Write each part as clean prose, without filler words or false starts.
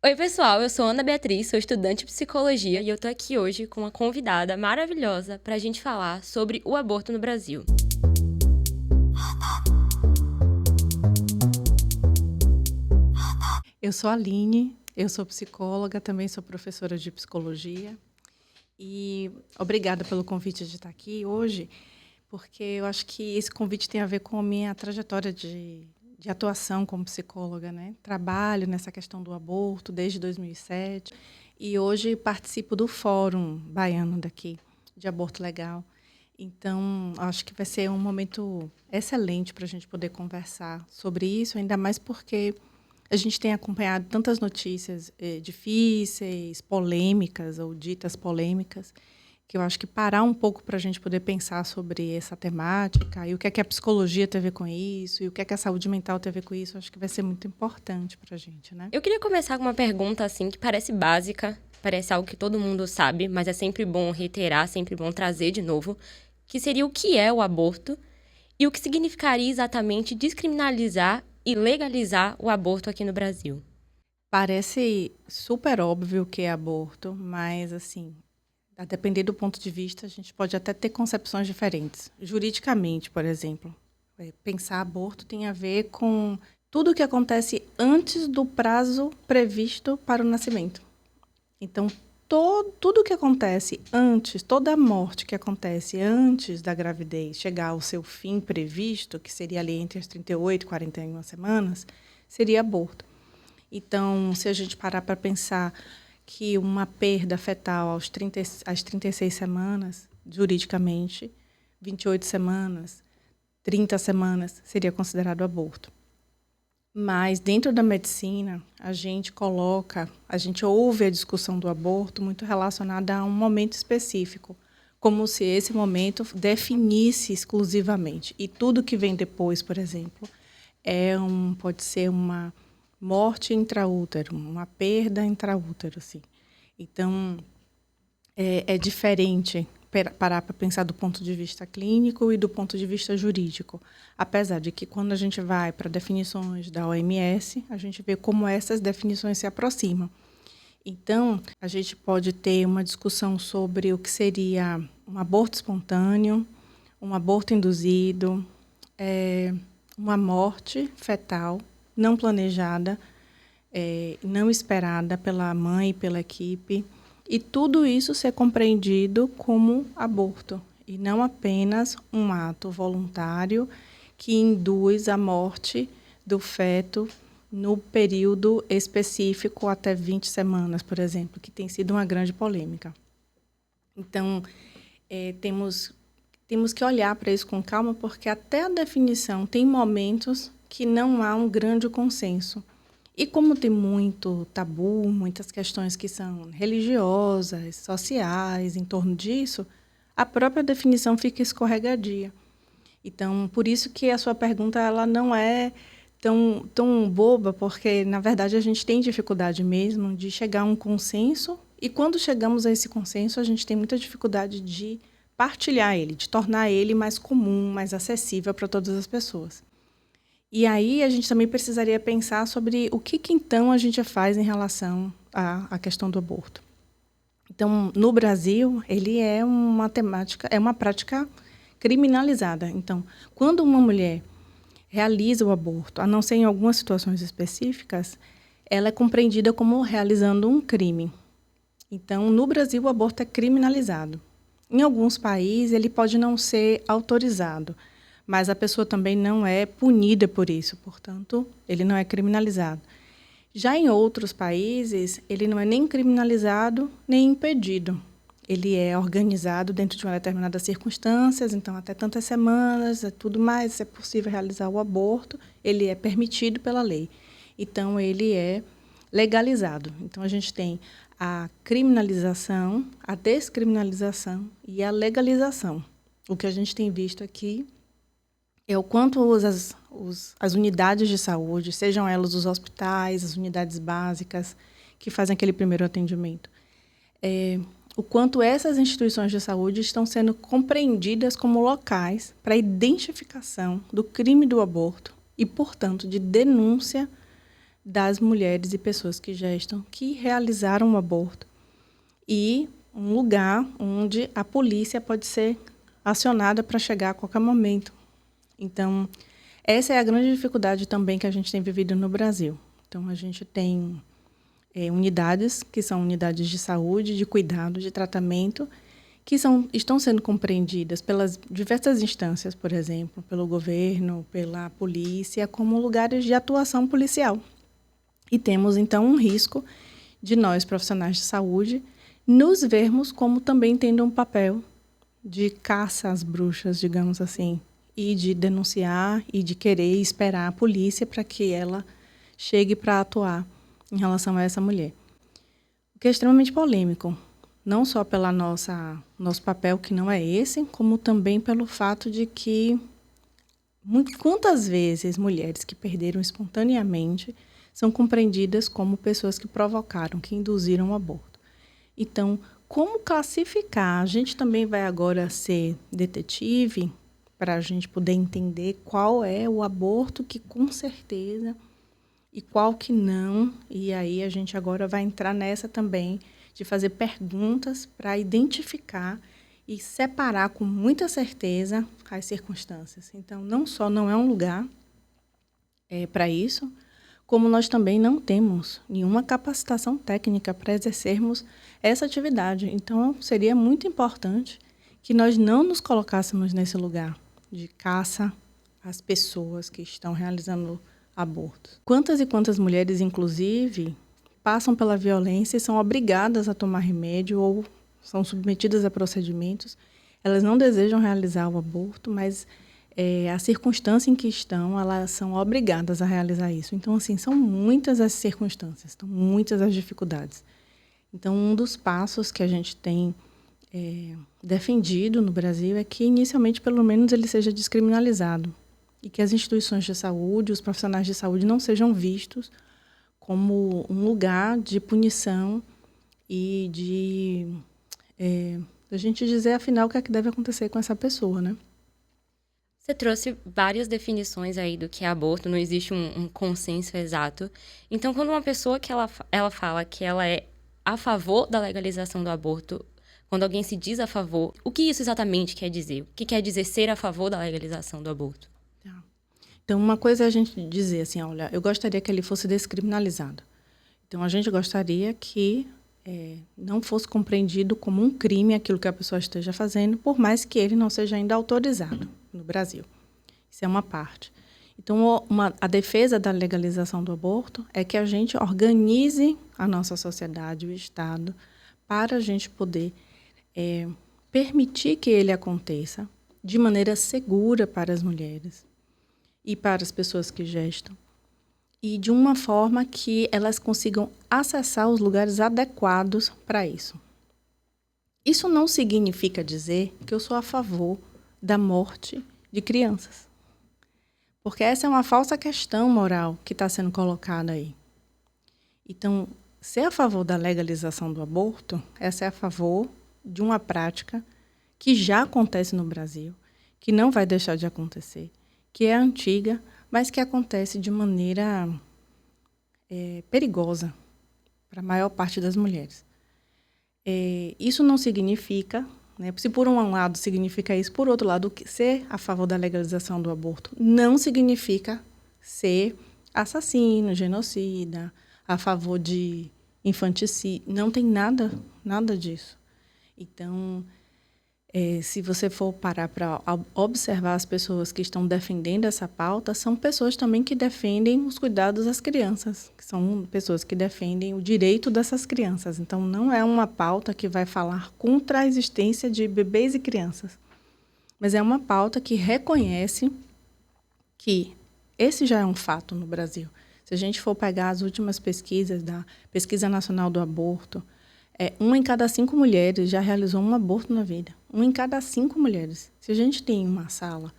Oi, pessoal, eu sou Ana Beatriz, sou estudante de psicologia e eu tô aqui hoje com uma convidada maravilhosa pra gente falar sobre o aborto no Brasil. Eu sou a Aline, eu sou psicóloga, também sou professora de psicologia. E obrigada pelo convite de estar aqui hoje, porque eu acho que esse convite tem a ver com a minha trajetória de atuação como psicóloga, né? Trabalho nessa questão do aborto desde 2007 e hoje participo do Fórum Baiano daqui, de aborto legal. Então, acho que vai ser um momento excelente para a gente poder conversar sobre isso, ainda mais porque a gente tem acompanhado tantas notícias difíceis, polêmicas ou ditas polêmicas, que eu acho que parar um pouco para a gente poder pensar sobre essa temática e o que é a psicologia tem a ver com isso e o que é a saúde mental tem a ver com isso, acho que vai ser muito importante para a gente, né? Eu queria começar com uma pergunta assim que parece básica, parece algo que todo mundo sabe, mas é sempre bom reiterar, sempre bom trazer de novo, que seria o que é o aborto e o que significaria exatamente descriminalizar e legalizar o aborto aqui no Brasil. Parece super óbvio o que é aborto, mas, assim, a depender do ponto de vista, a gente pode até ter concepções diferentes. Juridicamente, por exemplo, pensar aborto tem a ver com tudo o que acontece antes do prazo previsto para o nascimento. Então, tudo o que acontece antes, toda a morte que acontece antes da gravidez chegar ao seu fim previsto, que seria ali entre as 38 e 41 semanas, seria aborto. Então, se a gente parar para pensar que uma perda fetal às 36 semanas, juridicamente, 28 semanas, 30 semanas, seria considerado aborto. Mas, dentro da medicina, a gente ouve a discussão do aborto muito relacionada a um momento específico, como se esse momento definisse exclusivamente. E tudo que vem depois, por exemplo, pode ser uma morte intraútero, uma perda intraútero, assim. Então, é diferente parar para pensar do ponto de vista clínico e do ponto de vista jurídico. Apesar de que, quando a gente vai para definições da OMS, a gente vê como essas definições se aproximam. Então, a gente pode ter uma discussão sobre o que seria um aborto espontâneo, um aborto induzido, uma morte fetal não planejada, não esperada pela mãe e pela equipe, e tudo isso ser compreendido como aborto, e não apenas um ato voluntário que induz a morte do feto no período específico até 20 semanas, por exemplo, que tem sido uma grande polêmica. Então, temos que olhar para isso com calma, porque até a definição tem momentos que não há um grande consenso. E como tem muito tabu, muitas questões que são religiosas, sociais, em torno disso, a própria definição fica escorregadia. Então, por isso que a sua pergunta ela não é tão boba, porque, na verdade, a gente tem dificuldade mesmo de chegar a um consenso, e quando chegamos a esse consenso, a gente tem muita dificuldade de partilhar ele, de tornar ele mais comum, mais acessível para todas as pessoas. E aí a gente também precisaria pensar sobre o que então a gente faz em relação à questão do aborto. Então, no Brasil, ele é uma prática criminalizada. Então, quando uma mulher realiza o aborto, a não ser em algumas situações específicas, ela é compreendida como realizando um crime. Então, no Brasil, o aborto é criminalizado. Em alguns países, ele pode não ser autorizado, mas a pessoa também não é punida por isso, portanto, ele não é criminalizado. Já em outros países, ele não é nem criminalizado, nem impedido. Ele é organizado dentro de uma determinada circunstâncias, então até tantas semanas, tudo mais, é possível realizar o aborto, ele é permitido pela lei. Então, ele é legalizado. Então, a gente tem a criminalização, a descriminalização e a legalização. O que a gente tem visto aqui é o quanto as unidades de saúde, sejam elas os hospitais, as unidades básicas que fazem aquele primeiro atendimento, o quanto essas instituições de saúde estão sendo compreendidas como locais para identificação do crime do aborto e, portanto, de denúncia das mulheres e pessoas que gestam, que realizaram o aborto. E um lugar onde a polícia pode ser acionada para chegar a qualquer momento. Então, essa é a grande dificuldade também que a gente tem vivido no Brasil. Então, a gente tem unidades, que são unidades de saúde, de cuidado, de tratamento, que estão sendo compreendidas pelas diversas instâncias, por exemplo, pelo governo, pela polícia, como lugares de atuação policial. E temos, então, um risco de nós, profissionais de saúde, nos vermos como também tendo um papel de caça às bruxas, digamos assim, e de denunciar e de querer esperar a polícia para que ela chegue para atuar em relação a essa mulher. O que é extremamente polêmico, não só pelo nosso papel, que não é esse, como também pelo fato de que quantas vezes mulheres que perderam espontaneamente são compreendidas como pessoas que provocaram, que induziram o aborto. Então, como classificar? A gente também vai agora ser detetive para a gente poder entender qual é o aborto que com certeza e qual que não. E aí a gente agora vai entrar nessa também de fazer perguntas para identificar e separar com muita certeza as circunstâncias. Então, não só não é um lugar para isso, como nós também não temos nenhuma capacitação técnica para exercermos essa atividade. Então, seria muito importante que nós não nos colocássemos nesse lugar de caça às pessoas que estão realizando abortos. Quantas e quantas mulheres, inclusive, passam pela violência e são obrigadas a tomar remédio ou são submetidas a procedimentos. Elas não desejam realizar o aborto, mas a circunstância em que estão, elas são obrigadas a realizar isso. Então, assim, são muitas as circunstâncias, são muitas as dificuldades. Então, um dos passos que a gente tem defendido no Brasil é que, inicialmente, pelo menos, ele seja descriminalizado e que as instituições de saúde, os profissionais de saúde, não sejam vistos como um lugar de punição e de a gente dizer, afinal, o que é que deve acontecer com essa pessoa, né? Você trouxe várias definições aí do que é aborto, não existe um consenso exato. Então, quando uma pessoa que ela fala que ela é a favor da legalização do aborto, quando alguém se diz a favor, o que isso exatamente quer dizer? O que quer dizer ser a favor da legalização do aborto? Então, uma coisa é a gente dizer assim, olha, eu gostaria que ele fosse descriminalizado. Então, a gente gostaria que não fosse compreendido como um crime aquilo que a pessoa esteja fazendo, por mais que ele não seja ainda autorizado no Brasil. Isso é uma parte. Então, a defesa da legalização do aborto é que a gente organize a nossa sociedade, o Estado, para a gente poder permitir que ele aconteça de maneira segura para as mulheres e para as pessoas que gestam, e de uma forma que elas consigam acessar os lugares adequados para isso. Isso não significa dizer que eu sou a favor da morte de crianças, porque essa é uma falsa questão moral que está sendo colocada aí. Então, ser a favor da legalização do aborto é ser a favor de uma prática que já acontece no Brasil, que não vai deixar de acontecer, que é antiga, mas que acontece de maneira perigosa para a maior parte das mulheres. Isso não significa, né, se por um lado significa isso, por outro lado, ser a favor da legalização do aborto não significa ser assassino, genocida, a favor de infanticídio. Não tem nada disso. Então, se você for parar para observar as pessoas que estão defendendo essa pauta, são pessoas também que defendem os cuidados às crianças, que são pessoas que defendem o direito dessas crianças. Então, não é uma pauta que vai falar contra a existência de bebês e crianças, mas é uma pauta que reconhece que esse já é um fato no Brasil. Se a gente for pegar as últimas pesquisas da Pesquisa Nacional do Aborto, 1 em cada 5 mulheres já realizou um aborto na vida. 1 em cada 5 mulheres. Se a gente tem uma sala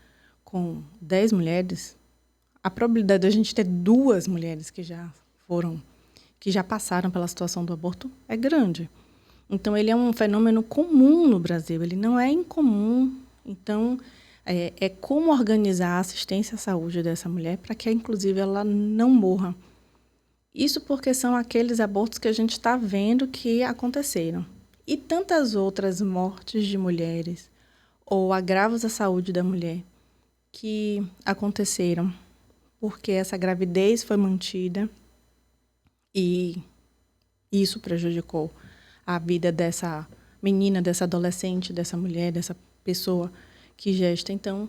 com 10 mulheres, a probabilidade de a gente ter 2 mulheres que já passaram pela situação do aborto é grande. Então, ele é um fenômeno comum no Brasil, ele não é incomum. Então, é como organizar a assistência à saúde dessa mulher para que, inclusive, ela não morra Isso porque são aqueles abortos que a gente está vendo que aconteceram. E tantas outras mortes de mulheres ou agravos à saúde da mulher que aconteceram porque essa gravidez foi mantida e isso prejudicou a vida dessa menina, dessa adolescente, dessa mulher, dessa pessoa que gesta. Então,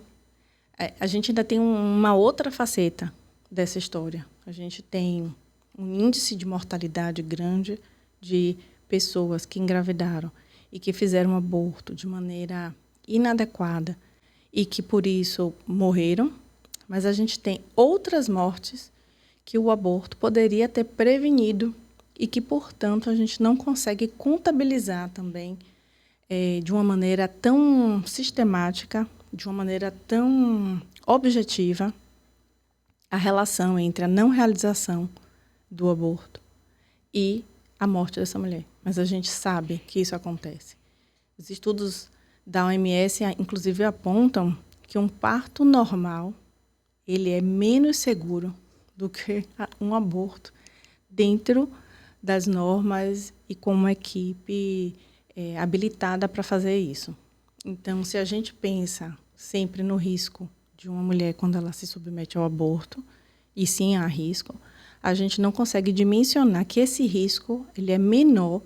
a gente ainda tem uma outra faceta dessa história. A gente tem um índice de mortalidade grande de pessoas que engravidaram e que fizeram aborto de maneira inadequada e que, por isso, morreram. Mas a gente tem outras mortes que o aborto poderia ter prevenido e que, portanto, a gente não consegue contabilizar também de uma maneira tão sistemática, de uma maneira tão objetiva, a relação entre a não realização do aborto e a morte dessa mulher. Mas a gente sabe que isso acontece. Os estudos da OMS, inclusive, apontam que um parto normal ele é menos seguro do que um aborto dentro das normas e com uma equipe habilitada para fazer isso. Então, se a gente pensa sempre no risco de uma mulher quando ela se submete ao aborto, e sim há risco, a gente não consegue dimensionar que esse risco ele é menor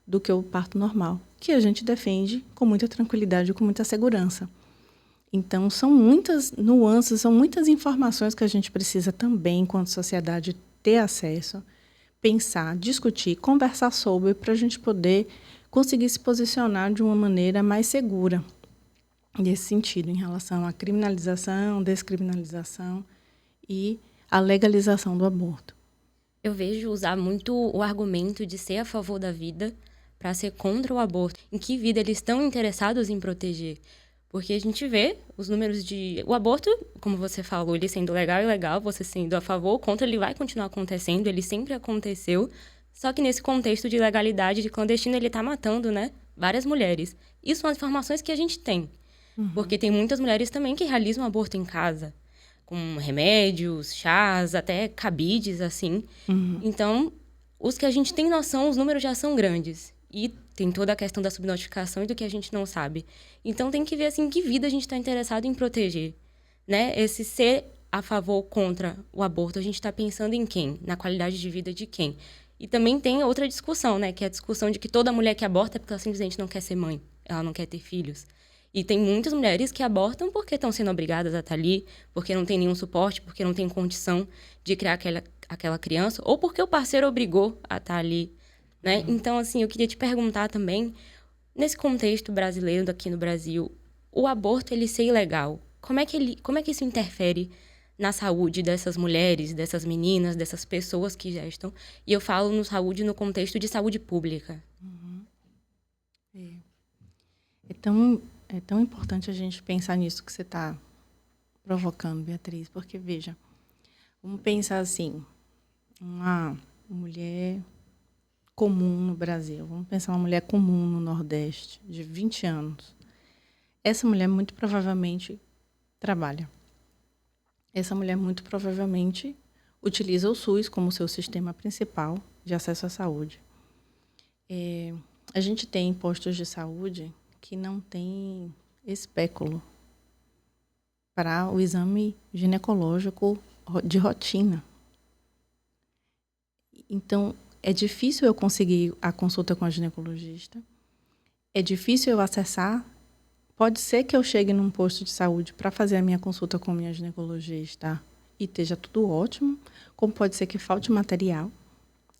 do que o parto normal, que a gente defende com muita tranquilidade e com muita segurança. Então, são muitas nuances, são muitas informações que a gente precisa também, enquanto sociedade, ter acesso, pensar, discutir, conversar sobre, para a gente poder conseguir se posicionar de uma maneira mais segura nesse sentido, em relação à criminalização, descriminalização e a legalização do aborto. Eu vejo usar muito o argumento de ser a favor da vida para ser contra o aborto. Em que vida eles estão interessados em proteger? Porque a gente vê os números de... O aborto, como você falou, ele sendo legal e ilegal, você sendo a favor ou contra, ele vai continuar acontecendo, ele sempre aconteceu. Só que nesse contexto de ilegalidade, de clandestino, ele tá matando, né? Várias mulheres. Isso são as informações que a gente tem. Porque tem muitas mulheres também que realizam aborto em casa. Com remédios, chás, até cabides, assim. Então, os que a gente tem noção, os números já são grandes. E tem toda a questão da subnotificação e do que a gente não sabe. Então, tem que ver, assim, que vida a gente está interessado em proteger, né? Esse ser a favor ou contra o aborto, a gente está pensando em quem? Na qualidade de vida de quem? E também tem outra discussão, né? Que é a discussão de que toda mulher que aborta é porque ela simplesmente não quer ser mãe. Ela não quer ter filhos. E tem muitas mulheres que abortam porque estão sendo obrigadas a estar ali, porque não tem nenhum suporte, porque não tem condição de criar aquela criança, ou porque o parceiro obrigou a estar ali, né? Então, assim, eu queria te perguntar também, nesse contexto brasileiro, aqui no Brasil, o aborto, ele ser ilegal, como é que isso interfere na saúde dessas mulheres, dessas meninas, dessas pessoas que gestam? E eu falo no saúde no contexto de saúde pública. É tão importante a gente pensar nisso que você está provocando, Beatriz, porque, veja, vamos pensar assim, uma mulher comum no Brasil, vamos pensar uma mulher comum no Nordeste, de 20 anos. Essa mulher muito provavelmente trabalha. Essa mulher muito provavelmente utiliza o SUS como seu sistema principal de acesso à saúde. A gente tem postos de saúde que não tem espéculo para o exame ginecológico de rotina. Então, é difícil eu conseguir a consulta com a ginecologista, é difícil eu acessar. Pode ser que eu chegue num posto de saúde para fazer a minha consulta com a minha ginecologista e esteja tudo ótimo, como pode ser que falte material.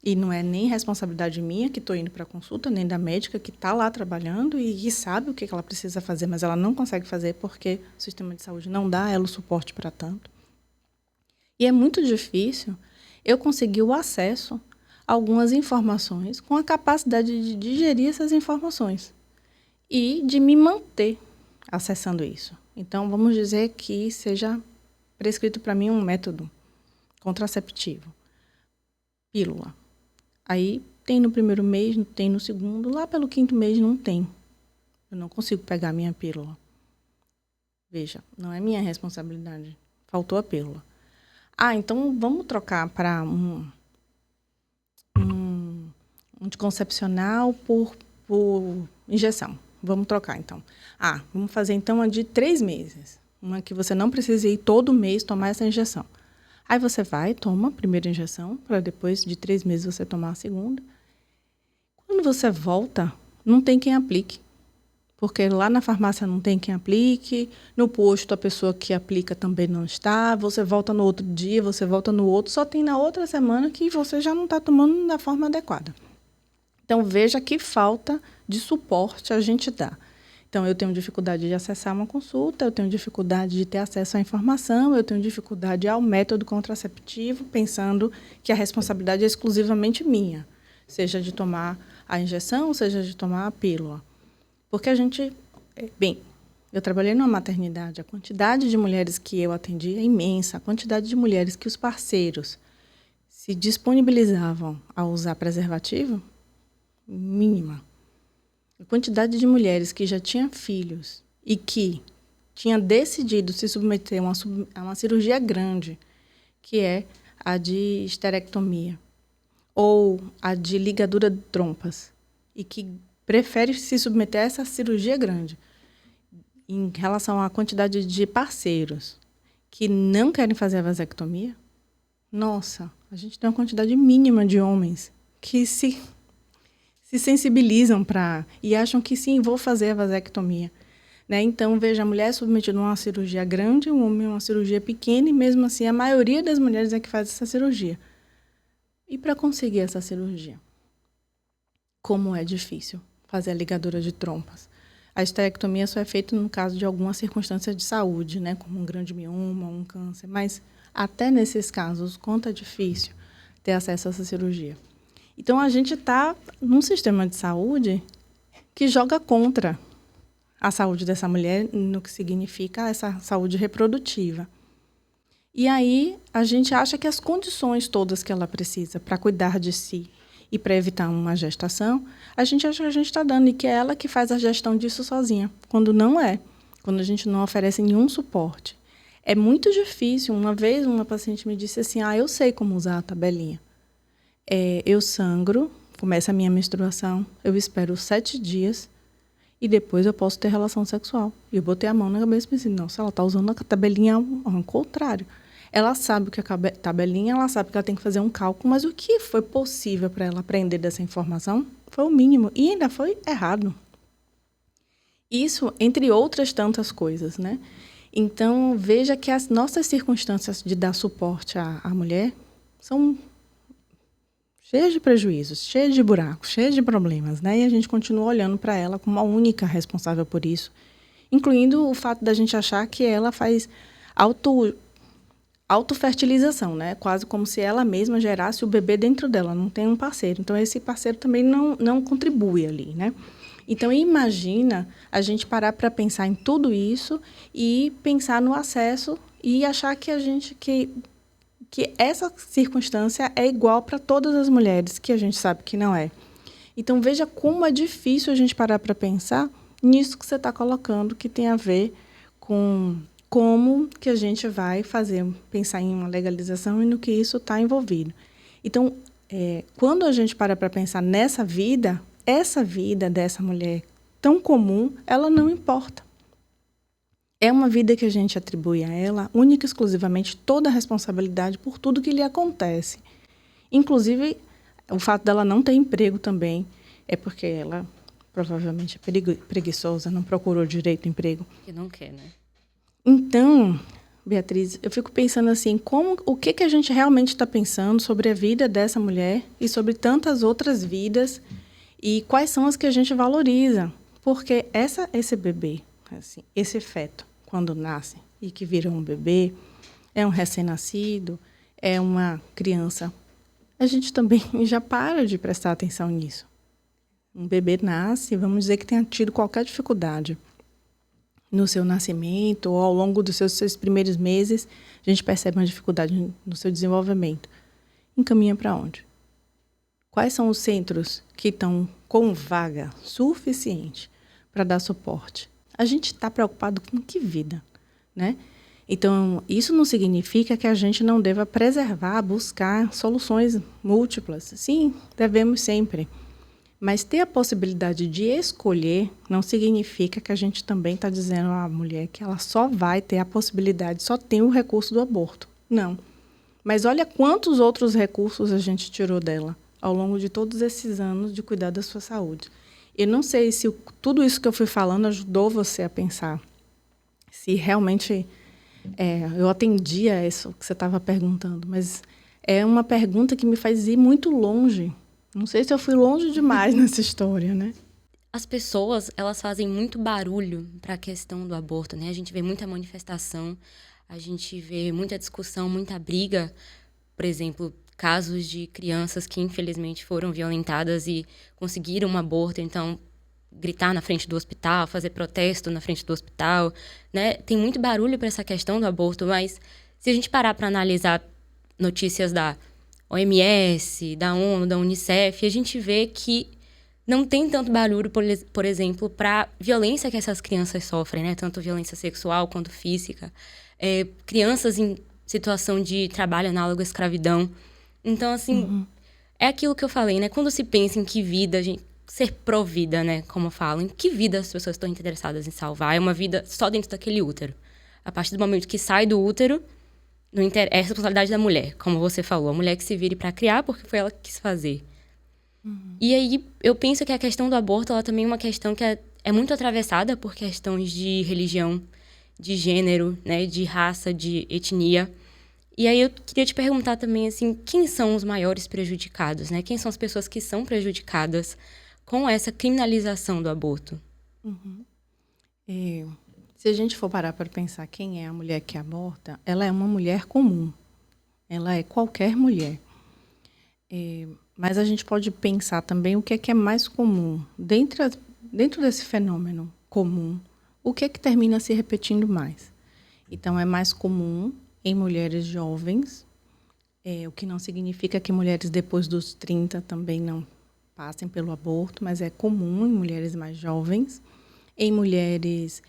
E não é nem responsabilidade minha que estou indo para a consulta, nem da médica que está lá trabalhando e sabe o que ela precisa fazer, mas ela não consegue fazer porque o sistema de saúde não dá a ela o suporte para tanto. E é muito difícil eu conseguir o acesso a algumas informações com a capacidade de digerir essas informações e de me manter acessando isso. Então, vamos dizer que seja prescrito para mim um método contraceptivo, pílula. Aí tem no primeiro mês, tem no segundo, lá pelo 5º mês não tem. Eu não consigo pegar a minha pílula. Veja, não é minha responsabilidade. Faltou a pílula. Então vamos trocar para anticoncepcional por injeção. Vamos trocar, então. Vamos fazer, então, a de 3 meses. Uma que você não precisa ir todo mês tomar essa injeção. Aí você vai, toma a primeira injeção, para depois de 3 meses você tomar a segunda. Quando você volta, não tem quem aplique. Porque lá na farmácia não tem quem aplique, no posto a pessoa que aplica também não está, você volta no outro dia, você volta no outro, só tem na outra semana que você já não está tomando da forma adequada. Então, veja que falta de suporte a gente dá. Então, eu tenho dificuldade de acessar uma consulta, eu tenho dificuldade de ter acesso à informação, eu tenho dificuldade ao método contraceptivo, pensando que a responsabilidade é exclusivamente minha, seja de tomar a injeção, seja de tomar a pílula. Porque a gente... eu trabalhei numa maternidade, a quantidade de mulheres que eu atendi é imensa, a quantidade de mulheres que os parceiros se disponibilizavam a usar preservativo, mínima. A quantidade de mulheres que já tinham filhos e que tinham decidido se submeter a uma cirurgia grande, que é a de esterectomia, ou a de ligadura de trompas, e que prefere se submeter a essa cirurgia grande, em relação à quantidade de parceiros que não querem fazer a vasectomia, nossa, a gente tem uma quantidade mínima de homens que se sensibilizam e acham que sim, vou fazer a vasectomia. Né? Então, veja, a mulher é submetida a uma cirurgia grande, o homem a uma cirurgia pequena, e mesmo assim a maioria das mulheres é que faz essa cirurgia. E para conseguir essa cirurgia? Como é difícil fazer a ligadura de trompas. A esterectomia só é feita no caso de alguma circunstância de saúde, né? Como um grande mioma, um câncer, mas até nesses casos, quanto é difícil ter acesso a essa cirurgia. Então, a gente está num sistema de saúde que joga contra a saúde dessa mulher, no que significa essa saúde reprodutiva. E aí, a gente acha que as condições todas que ela precisa para cuidar de si e para evitar uma gestação, a gente acha que a gente está dando e que é ela que faz a gestão disso sozinha, quando não é, quando a gente não oferece nenhum suporte. É muito difícil. Uma vez, uma paciente me disse assim, eu sei como usar a tabelinha. Eu sangro, começa a minha menstruação, eu espero 7 dias e depois eu posso ter relação sexual. E eu botei a mão na cabeça e pensei, não, se ela está usando a tabelinha ao contrário. Ela sabe o que é a tabelinha, ela sabe que ela tem que fazer um cálculo, mas o que foi possível para ela aprender dessa informação foi o mínimo e ainda foi errado. Isso, entre outras tantas coisas, né? Então, veja que as nossas circunstâncias de dar suporte à mulher são cheias de prejuízos, cheias de buracos, cheias de problemas, né? E a gente continua olhando para ela como a única responsável por isso, incluindo o fato da gente achar que ela faz autofertilização, né? Quase como se ela mesma gerasse o bebê dentro dela, não tem um parceiro. Então, esse parceiro também não contribui ali, né? Então, imagina a gente parar para pensar em tudo isso e pensar no acesso e achar que essa circunstância é igual para todas as mulheres, que a gente sabe que não é. Então, veja como é difícil a gente parar para pensar nisso que você está colocando, que tem a ver com como que a gente vai pensar em uma legalização e no que isso está envolvido. Então, quando a gente para pensar nessa vida, essa vida dessa mulher tão comum, ela não importa. É uma vida que a gente atribui a ela, única e exclusivamente, toda a responsabilidade por tudo que lhe acontece. Inclusive, o fato dela não ter emprego também é porque ela provavelmente é preguiçosa, não procurou direito emprego. Que não quer, né? Então, Beatriz, eu fico pensando assim, o que a gente realmente está pensando sobre a vida dessa mulher e sobre tantas outras vidas e quais são as que a gente valoriza. Porque esse bebê, assim, esse feto, quando nasce e que vira um bebê, é um recém-nascido, é uma criança, a gente também já para de prestar atenção nisso. Um bebê nasce, vamos dizer que tenha tido qualquer dificuldade no seu nascimento ou ao longo dos seus primeiros meses, a gente percebe uma dificuldade no seu desenvolvimento. Encaminha para onde? Quais são os centros que estão com vaga suficiente para dar suporte? A gente está preocupado com que vida, né? Então, isso não significa que a gente não deva preservar, buscar soluções múltiplas. Sim, devemos sempre. Mas ter a possibilidade de escolher não significa que a gente também está dizendo à mulher que ela só vai ter a possibilidade, só tem o recurso do aborto. Não. Mas olha quantos outros recursos a gente tirou dela ao longo de todos esses anos de cuidar da sua saúde. Eu não sei se tudo isso que eu fui falando ajudou você a pensar. Se realmente eu atendi a isso que você estava perguntando, mas é uma pergunta que me faz ir muito longe. Não sei se eu fui longe demais nessa história, né? As pessoas, elas fazem muito barulho para a questão do aborto, né? A gente vê muita manifestação, a gente vê muita discussão, muita briga. Por exemplo, casos de crianças que infelizmente foram violentadas e conseguiram um aborto, então gritar na frente do hospital, fazer protesto na frente do hospital, né? Tem muito barulho para essa questão do aborto, mas se a gente parar para analisar notícias da OMS, da ONU, da Unicef, a gente vê que não tem tanto barulho, por exemplo, para violência que essas crianças sofrem, né? Tanto violência sexual quanto física. Crianças em situação de trabalho análogo à escravidão. Então, assim, é aquilo que eu falei, né? Quando se pensa em que vida, ser pró-vida, né? Como eu falo, em que vida as pessoas estão interessadas em salvar? É uma vida só dentro daquele útero. A partir do momento que sai do útero, é a responsabilidade da mulher, como você falou. A mulher que se vire para criar porque foi ela que quis fazer. E aí, eu penso que a questão do aborto, ela também é uma questão que é muito atravessada por questões de religião, de gênero, né? De raça, de etnia. E aí, eu queria te perguntar também, assim, quem são os maiores prejudicados, né? Quem são as pessoas que são prejudicadas com essa criminalização do aborto? Se a gente for parar para pensar quem é a mulher que aborta, ela é uma mulher comum. Ela é qualquer mulher. Mas a gente pode pensar também o que é mais comum. Dentro desse fenômeno comum, o que termina se repetindo mais? Então, é mais comum em mulheres jovens, o que não significa que mulheres depois dos 30 também não passem pelo aborto, mas é comum em mulheres mais jovens. Em mulheres,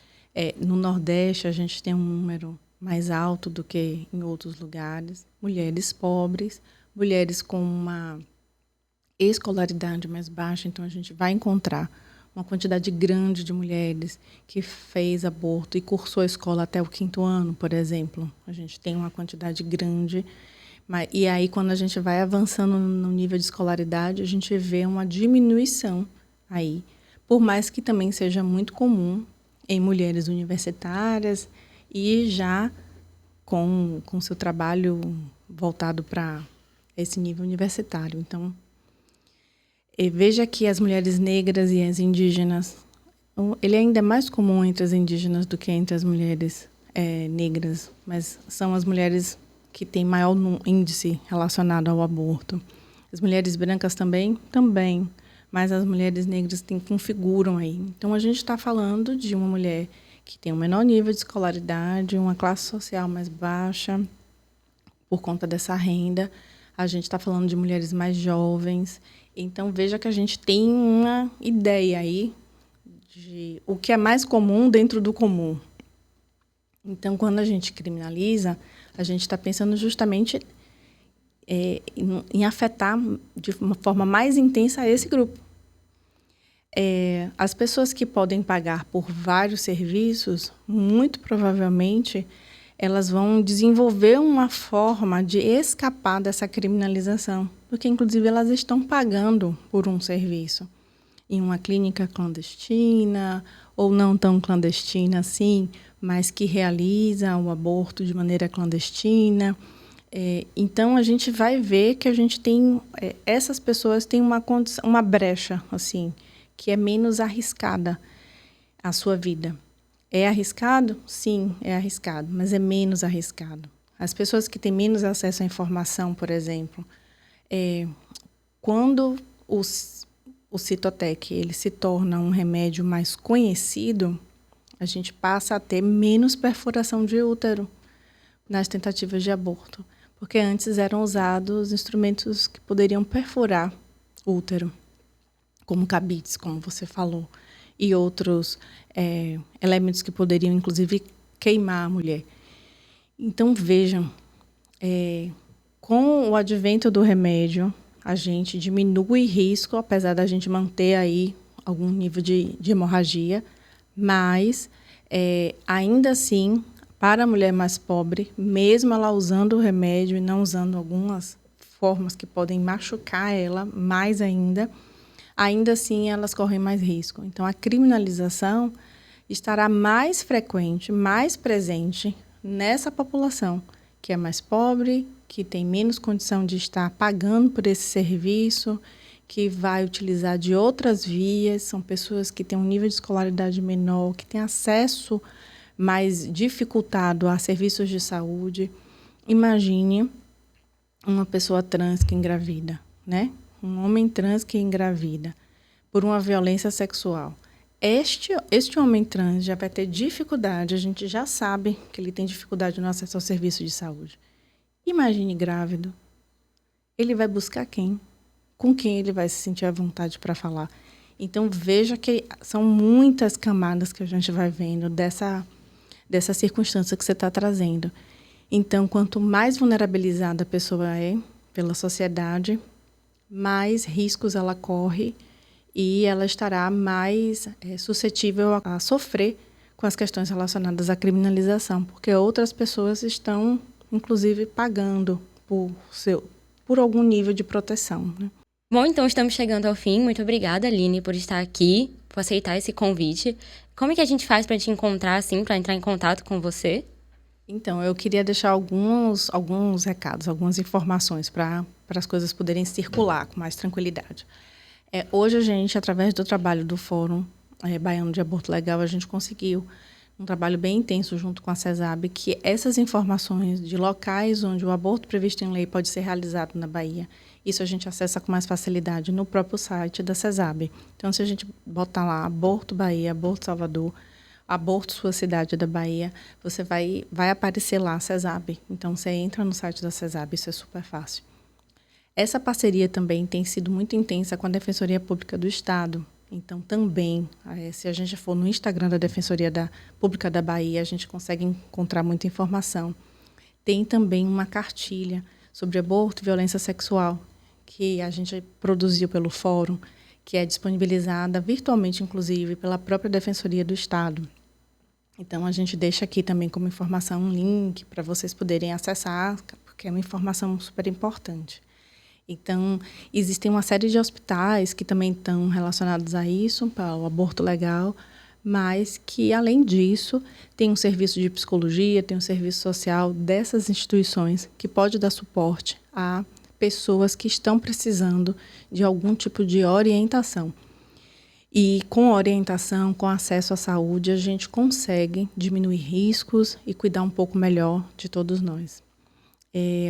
no Nordeste, a gente tem um número mais alto do que em outros lugares. Mulheres pobres, mulheres com uma escolaridade mais baixa, então a gente vai encontrar uma quantidade grande de mulheres que fez aborto e cursou a escola até o 5º ano, por exemplo. A gente tem uma quantidade grande. E aí, quando a gente vai avançando no nível de escolaridade, a gente vê uma diminuição aí. Por mais que também seja muito comum em mulheres universitárias e já com seu trabalho voltado para esse nível universitário. Então, veja que as mulheres negras e as indígenas, ele ainda é mais comum entre as indígenas do que entre as mulheres negras, mas são as mulheres que têm maior índice relacionado ao aborto. As mulheres brancas também, mas as mulheres negras configuram aí. Então, a gente está falando de uma mulher que tem um menor nível de escolaridade, uma classe social mais baixa, por conta dessa renda. A gente está falando de mulheres mais jovens. Então, veja que a gente tem uma ideia aí de o que é mais comum dentro do comum. Então, quando a gente criminaliza, a gente está pensando justamente em afetar de uma forma mais intensa esse grupo. As pessoas que podem pagar por vários serviços, muito provavelmente, elas vão desenvolver uma forma de escapar dessa criminalização, porque, inclusive, elas estão pagando por um serviço em uma clínica clandestina, ou não tão clandestina assim, mas que realiza o aborto de maneira clandestina. Então, a gente vai ver que a gente tem... essas pessoas têm uma brecha, assim, que é menos arriscada a sua vida. É arriscado? Sim, é arriscado, mas é menos arriscado. As pessoas que têm menos acesso à informação, por exemplo, quando o Cytotec ele se torna um remédio mais conhecido, a gente passa a ter menos perfuração de útero nas tentativas de aborto, porque antes eram usados instrumentos que poderiam perfurar o útero, como cabides, como você falou, e outros elementos que poderiam, inclusive, queimar a mulher. Então, vejam, com o advento do remédio, a gente diminui risco, apesar da gente manter aí algum nível de hemorragia, mas ainda assim, para a mulher mais pobre, mesmo ela usando o remédio e não usando algumas formas que podem machucar ela mais ainda assim elas correm mais risco. Então, a criminalização estará mais frequente, mais presente nessa população que é mais pobre, que tem menos condição de estar pagando por esse serviço, que vai utilizar de outras vias, são pessoas que têm um nível de escolaridade menor, que têm acesso mais dificultado a serviços de saúde. Imagine uma pessoa trans que engravida, né? Um homem trans que engravida por uma violência sexual. Este homem trans já vai ter dificuldade, a gente já sabe que ele tem dificuldade no acesso ao serviço de saúde. Imagine grávido. Ele vai buscar quem? Com quem ele vai se sentir à vontade para falar? Então, veja que são muitas camadas que a gente vai vendo dessa circunstância que você está trazendo. Então, quanto mais vulnerabilizada a pessoa é pela sociedade, mais riscos ela corre e ela estará mais suscetível a sofrer com as questões relacionadas à criminalização, porque outras pessoas estão, inclusive, pagando por algum nível de proteção, né? Bom, então estamos chegando ao fim. Muito obrigada, Aline, por estar aqui, por aceitar esse convite. Como é que a gente faz para te encontrar, assim, para entrar em contato com você? Então, eu queria deixar alguns recados, algumas informações para as coisas poderem circular com mais tranquilidade. Hoje a gente, através do trabalho do Fórum Baiano de Aborto Legal, a gente conseguiu um trabalho bem intenso junto com a CESAB, que essas informações de locais onde o aborto previsto em lei pode ser realizado na Bahia, isso a gente acessa com mais facilidade no próprio site da CESAB. Então, se a gente botar lá Aborto Bahia, Aborto Salvador, Aborto Sua Cidade da Bahia, você vai aparecer lá a CESAB. Então, você entra no site da CESAB, isso é super fácil. Essa parceria também tem sido muito intensa com a Defensoria Pública do Estado. Então, também, se a gente for no Instagram da Defensoria Pública da Bahia, a gente consegue encontrar muita informação. Tem também uma cartilha sobre aborto e violência sexual, que a gente produziu pelo Fórum, que é disponibilizada virtualmente, inclusive, pela própria Defensoria do Estado. Então, a gente deixa aqui também como informação um link para vocês poderem acessar, porque é uma informação super importante. Então, existem uma série de hospitais que também estão relacionados a isso, para o aborto legal, mas que, além disso, tem um serviço de psicologia, tem um serviço social dessas instituições que pode dar suporte a pessoas que estão precisando de algum tipo de orientação. E com orientação, com acesso à saúde, a gente consegue diminuir riscos e cuidar um pouco melhor de todos nós.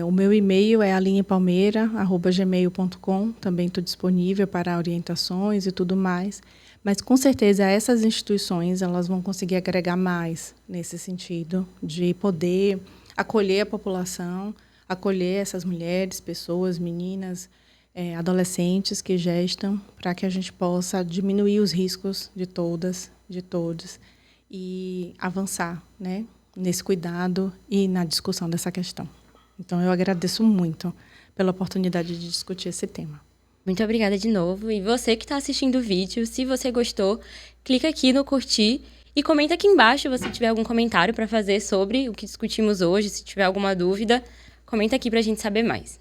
O meu e-mail é alinepalmeira@gmail.com. Também estou disponível para orientações e tudo mais. Mas, com certeza, essas instituições elas vão conseguir agregar mais nesse sentido de poder acolher a população, acolher essas mulheres, pessoas, meninas, adolescentes que gestam, para que a gente possa diminuir os riscos de todas, de todos, e avançar, né, nesse cuidado e na discussão dessa questão. Então, eu agradeço muito pela oportunidade de discutir esse tema. Muito obrigada de novo. E você que está assistindo o vídeo, se você gostou, clica aqui no curtir e comenta aqui embaixo se tiver algum comentário para fazer sobre o que discutimos hoje. Se tiver alguma dúvida, comenta aqui para a gente saber mais.